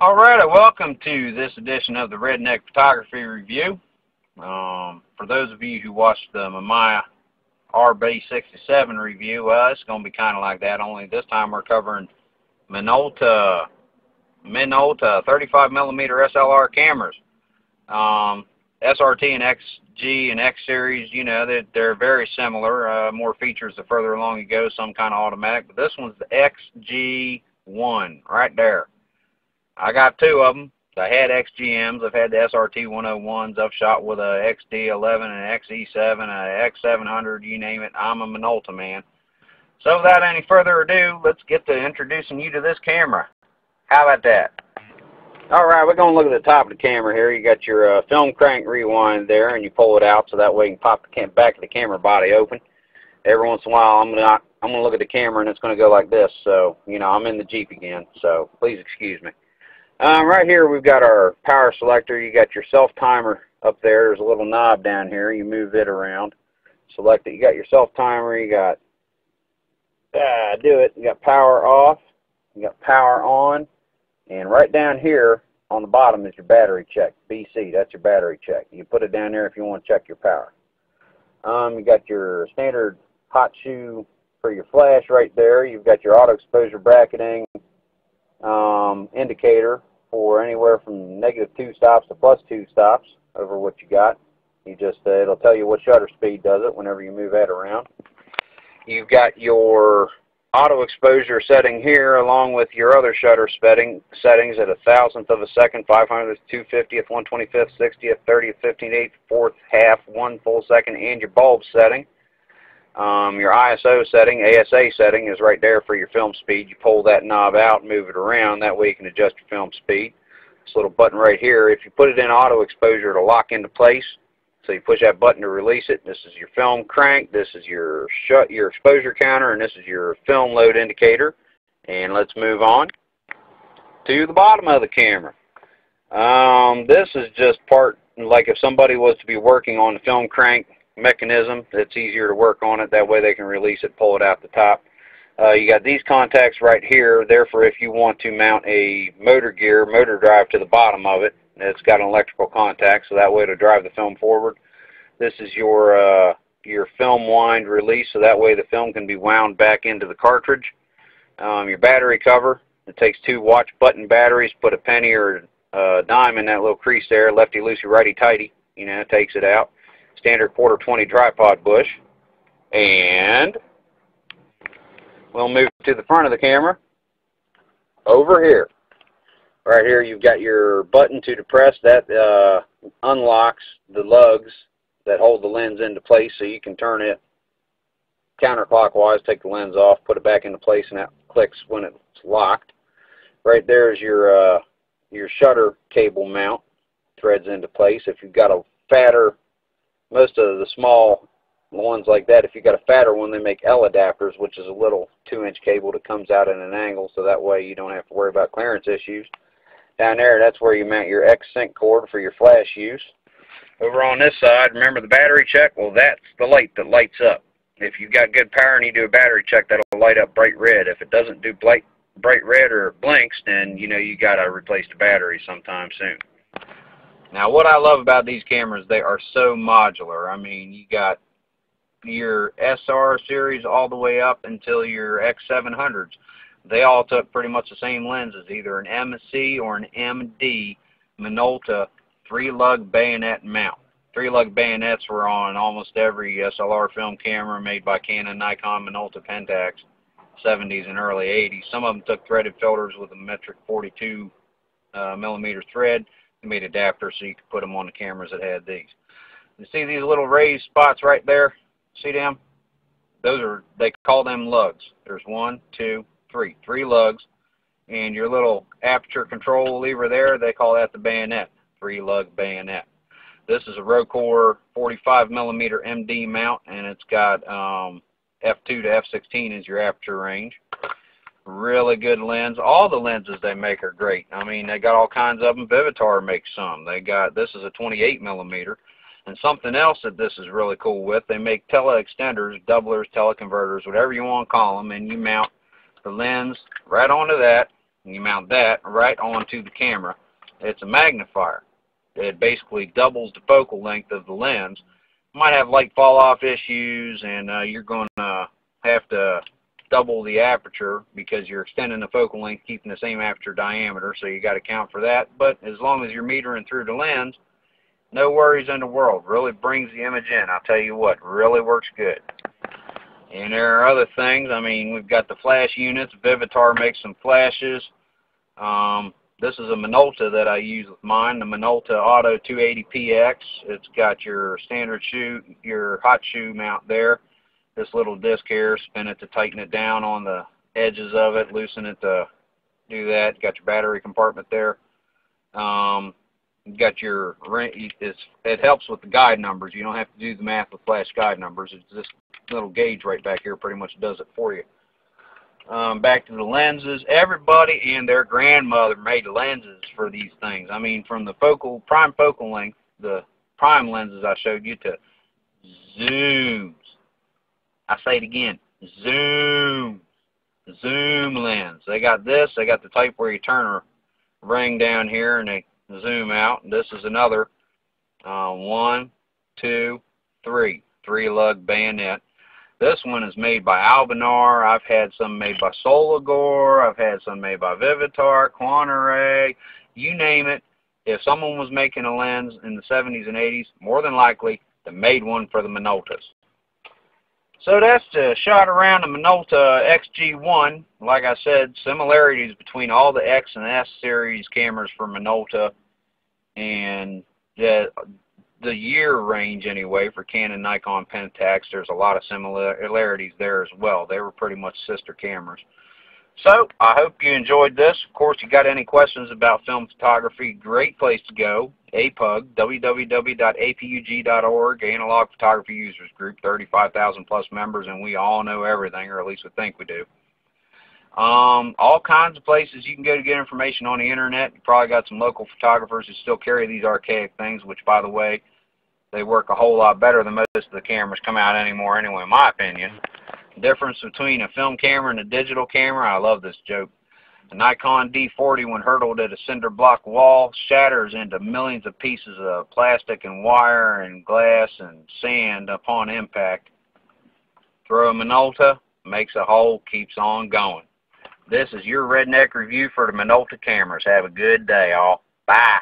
Alright, welcome to this edition of the Redneck Photography Review. For those of you who watched the Mamiya RB67 review, it's going to be kind of like that, only this time we're covering Minolta 35mm SLR cameras. SRT and XG and X series, you know, they're very similar. More features the further along you go, some kind of automatic, but this one's the XG1 right there. I got two of them. I had XGMs. I've had the SRT 101s. I've shot with a XD11 and an XE7, an X700, you name it. I'm a Minolta man. So without any further ado, let's get to introducing you to this camera. How about that? Alright, we're going to look at the top of the camera here. You got your film crank rewind there, and you pull it out so that way you can pop the back of the camera body open. Every once in a while, I'm going to look at the camera and it's going to go like this. So, you know, I'm in the Jeep again, so please excuse me. Right here we've got our power selector. You got your self timer up there. There's a little knob down here. You move it around, select it. You got your self timer. You got You got power off. You got power on, and right down here on the bottom is your battery check. BC. That's your battery check. You put it down there if you want to check your power. You got your standard hot shoe for your flash right there. You've got your auto exposure bracketing indicator for anywhere from -2 stops to +2 stops over what you got. You just it'll tell you what shutter speed does it whenever you move that around. You've got your auto exposure setting here along with your other shutter settings at 1,000th of a second, 500th, 250th, 125th, 60th, 30th, 15th, 8th, 4th, half, 1 full second, and your bulb setting. Your ISO setting, ASA setting, is right there for your film speed. You pull that knob out and move it around. That way you can adjust your film speed. This little button right here, if you put it in auto exposure, it'll lock into place. So you push that button to release it. This is your film crank. This is your exposure counter, and this is your film load indicator. And let's move on to the bottom of the camera. This is just part, like if somebody was to be working on the film crank mechanism, it's easier to work on it. That way they can release it, pull it out the top. You got these contacts right here. They're for if you want to mount a motor drive to the bottom of it. It's got an electrical contact, so that way it'll drive the film forward. This is your film wind release, so that way the film can be wound back into the cartridge. Your battery cover. It takes 2 watch button batteries. Put a penny or a dime in that little crease there. Lefty loosey, righty tighty. You know, it takes it out. Standard 1/4-20 tripod bush. And we'll move to the front of the camera. Over here. Right here you've got your button to depress. That unlocks the lugs that hold the lens into place, so you can turn it counterclockwise, take the lens off, put it back into place, and that clicks when it's locked. Right there is your shutter cable mount. Threads into place. If you've got a fatter, most of the small ones like that, if you've got a fatter one, they make L adapters, which is a little 2-inch cable that comes out at an angle, so that way you don't have to worry about clearance issues. Down there, that's where you mount your X-Sync cord for your flash use. Over on this side, remember the battery check? Well, that's the light that lights up. If you've got good power and you do a battery check, that'll light up bright red. If it doesn't do bright red or blinks, then you know you got to replace the battery sometime soon. Now, what I love about these cameras, they are so modular. I mean, you got your SR series all the way up until your X700s. They all took pretty much the same lenses, either an MC or an MD Minolta 3-lug bayonet mount. 3-lug bayonets were on almost every SLR film camera made by Canon, Nikon, Minolta, Pentax, 70s and early 80s. Some of them took threaded filters with a metric 42 millimeter thread. They made adapters so you could put them on the cameras that had these. You see these little raised spots right there? See them? They call them lugs. There's 1, 2, 3. 3 lugs. And your little aperture control lever there, they call that the bayonet. 3-lug bayonet. This is a Rocore 45mm MD mount, and it's got f2 to f16 is your aperture range. Really good lens. All the lenses they make are great. I mean, they got all kinds of them. Vivitar makes some. This is a 28mm. And something else that this is really cool with, they make tele-extenders, doublers, teleconverters, whatever you want to call them, and you mount the lens right onto that, and you mount that right onto the camera. It's a magnifier. It basically doubles the focal length of the lens. You might have light fall off issues, and you're going to have to double the aperture because you're extending the focal length, keeping the same aperture diameter, so you got to account for that. But as long as you're metering through the lens, no worries in the world. Really brings the image in. I'll tell you what, really works good. And there are other things. I mean, we've got the flash units. Vivitar makes some flashes. This is a Minolta that I use with mine, the Minolta Auto 280px. It's got your standard shoe, your hot shoe mount there. This little disc here, spin it to tighten it down on the edges of it, loosen it to do that. Got your battery compartment there. You got your, it helps with the guide numbers. You don't have to do the math with flash guide numbers. It's this little gauge right back here pretty much does it for you. Back to the lenses. Everybody and their grandmother made lenses for these things. I mean, from the prime focal length, the prime lenses I showed you, to zooms. I say it again, zoom lens. They got this. They got the type where you turn a ring down here and they zoom out. And this is another 1, 2, 3 lug bayonet. This one is made by Albinar. I've had some made by Solagor. I've had some made by Vivitar, Quantaray, you name it. If someone was making a lens in the 70s and 80s, more than likely they made one for the Minoltas. So that's the shot around the Minolta XG1. Like I said, similarities between all the X and S series cameras for Minolta, and the year range anyway for Canon, Nikon, Pentax. There's a lot of similarities there as well. They were pretty much sister cameras. So I hope you enjoyed this. Of course, you got any questions about film photography, great place to go. APUG, www.apug.org, Analog Photography Users Group, 35,000 plus members, and we all know everything, or at least we think we do. All kinds of places you can go to get information on the internet. You probably got some local photographers who still carry these archaic things, which, by the way, they work a whole lot better than most of the cameras come out anymore anyway, in my opinion. The difference between a film camera and a digital camera, I love this joke. A Nikon D40, when hurtled at a cinder block wall, shatters into millions of pieces of plastic and wire and glass and sand upon impact. Throw a Minolta, makes a hole, keeps on going. This is your redneck review for the Minolta cameras. Have a good day, all. Bye.